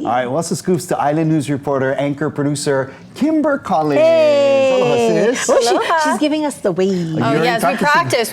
All right, what's the scoops to Island News reporter, anchor, producer, Kimber Collins. Hey. Aloha, sis. She's giving us the wave. Oh, yes, we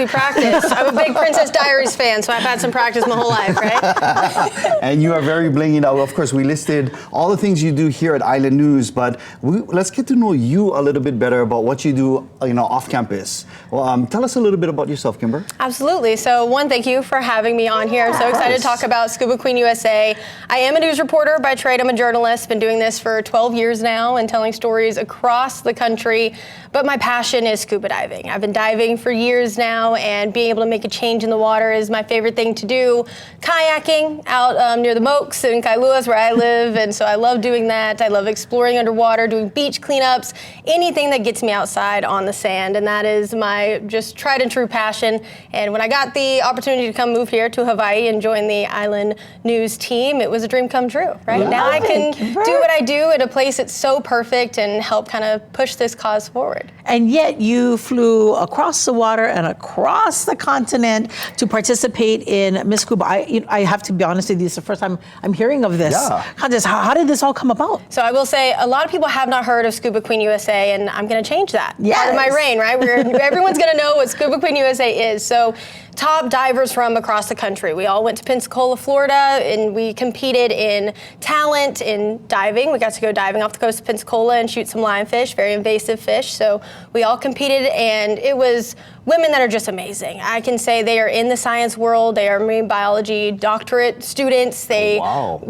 practice. I'm a big Princess Diaries fan, so I've had some practice my whole life, right? And you are very blingy now. Of course, we listed all the things you do here at Island News, but let's get to know you a little bit better about what you do, off campus. Well, tell us a little bit about yourself, Kimber. Absolutely. So, one, thank you for having me on here. I'm so excited to talk about Scuba Queen USA. I am a news reporter by trade. I'm a journalist. Been doing this for 12 years now and telling stories across the country. But my passion is scuba diving. I've been diving for years now, and being able to make a change in the water is my favorite thing to do. Kayaking out near the Mokes in Kailua is where I live, and so I love doing that. I love exploring underwater, doing beach cleanups, anything that gets me outside on the sand, and that is my just tried and true passion. And when I got the opportunity to come move here to Hawaii and join the Island News team, it was a dream come true, right? Now I can do what I do at a place that's so perfect and help kind of push this cause forward. And yet you flew across the water and across the continent to participate in Miss Scuba. I have to be honest with you, it's the first time I'm hearing of this. Yeah. How did this all come about? So I will say, a lot of people have not heard of Scuba Queen USA, and I'm going to change that. Yes. Part of my reign, right? Everyone's going to know what Scuba Queen USA is. So top divers from across the country. We all went to Pensacola, Florida, and we competed in talent, in diving. We got to go diving off the coast of Pensacola and shoot some lionfish, very invasive fish. So we all competed, and it was women that are just amazing. I can say they are in the science world. They are marine biology doctorate students. They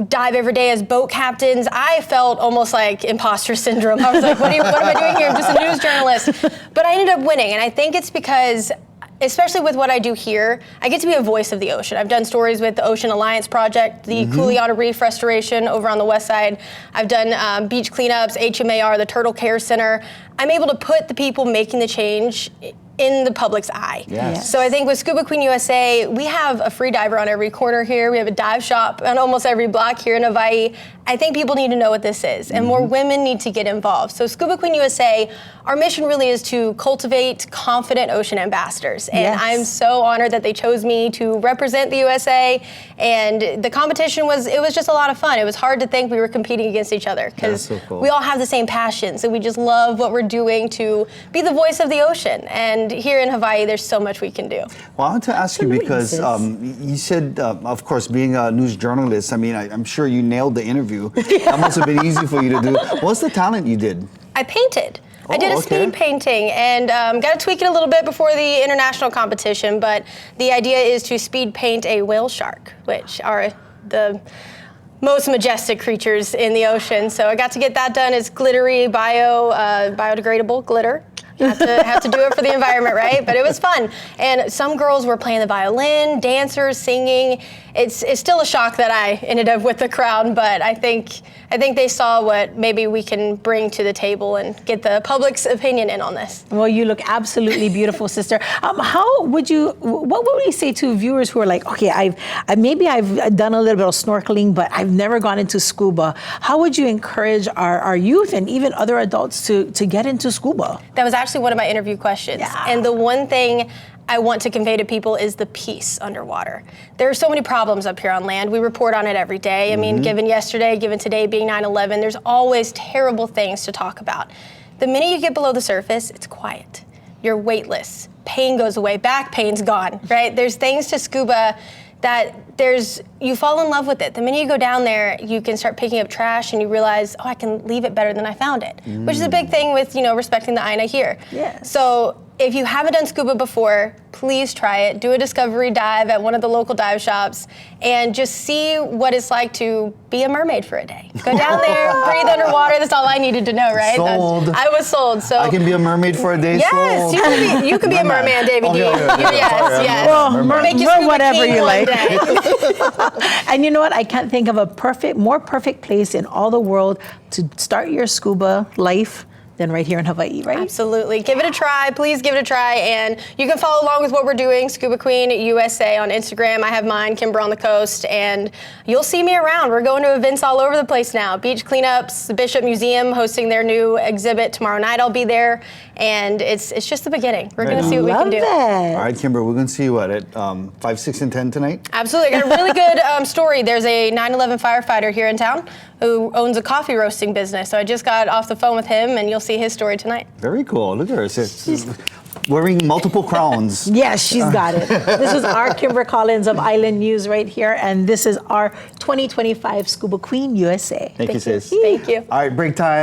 dive every day as boat captains. I felt almost like imposter syndrome. I was like, what am I doing here? I'm just a news journalist. But I ended up winning, and I think it's because, especially with what I do here, I get to be a voice of the ocean. I've done stories with the Ocean Alliance Project, the Kuleana Reef Restoration over on the west side. I've done beach cleanups, HMAR, the Turtle Care Center. I'm able to put the people making the change in the public's eye. Yes. So I think with Scuba Queen USA, we have a free diver on every corner here. We have a dive shop on almost every block here in Hawaii. I think people need to know what this is, and more women need to get involved. So Scuba Queen USA, our mission really is to cultivate confident ocean ambassadors. And I'm so honored that they chose me to represent the USA. And the competition was just a lot of fun. It was hard to think we were competing against each other, because we all have the same passions, and we just love what we're doing to be the voice of the ocean. And here in Hawaii, there's so much we can do. Well, I want to ask you, because you said, of course, being a news journalist, I mean, I'm sure you nailed the interview. That must have been easy for you to do. What's the talent you did? I painted. I did a speed painting, and got to tweak it a little bit before the international competition, but the idea is to speed paint a whale shark, which are the most majestic creatures in the ocean. So I got to get that done. It's glittery, biodegradable glitter. Have to do it for the environment, right? But it was fun. And some girls were playing the violin, dancers, singing. It's still a shock that I ended up with the crowd, but I think they saw what maybe we can bring to the table and get the public's opinion in on this. Well, you look absolutely beautiful, sister. What would we say to viewers who are like, okay, I've done a little bit of snorkeling, but I've never gone into scuba. How would you encourage our youth and even other adults to get into scuba? That was actually one of my interview questions. And the one thing I want to convey to people is the peace underwater. There are so many problems up here on land. We report on it every day. I mean, given yesterday, given today being 9/11, there's always terrible things to talk about. The minute you get below the surface, it's quiet. You're weightless. Pain goes away. Back pain's gone, right? There's things to scuba that you fall in love with it. The minute you go down there, you can start picking up trash, and you realize, I can leave it better than I found it, which is a big thing with, respecting the INA here. Yeah. So if you haven't done scuba before, please try it. Do a discovery dive at one of the local dive shops and just see what it's like to be a mermaid for a day. Go down there, breathe underwater. That's all I needed to know, right? Sold. I was sold. So I can be a mermaid for a day. Yes, sold. you can be a merman, David D. Yes. Well, Make you Scuba whatever King you one like. day. And you know what? I can't think of a more perfect place in all the world to start your scuba life than right here in Hawaii, right? Absolutely. Give it a try. Please give it a try. And you can follow along with what we're doing, Scuba Queen USA on Instagram. I have mine, Kimber on the Coast, and you'll see me around. We're going to events all over the place now. Beach cleanups, the Bishop Museum hosting their new exhibit tomorrow night. I'll be there. And it's just the beginning. We're going to see what we can do. All right, Kimber, we're going to see you at 5, 6, and 10 tonight? Absolutely. I got a really good story. There's a 9/11 firefighter here in town who owns a coffee roasting business. So I just got off the phone with him, and you'll see his story tonight. Very cool. Look at her. She's wearing multiple crowns. Yes, she's got it. This is our Kimber Collins of Island News right here, and this is our 2025 Scuba Queen USA. Thank you, sis. Thank you. All right, break time.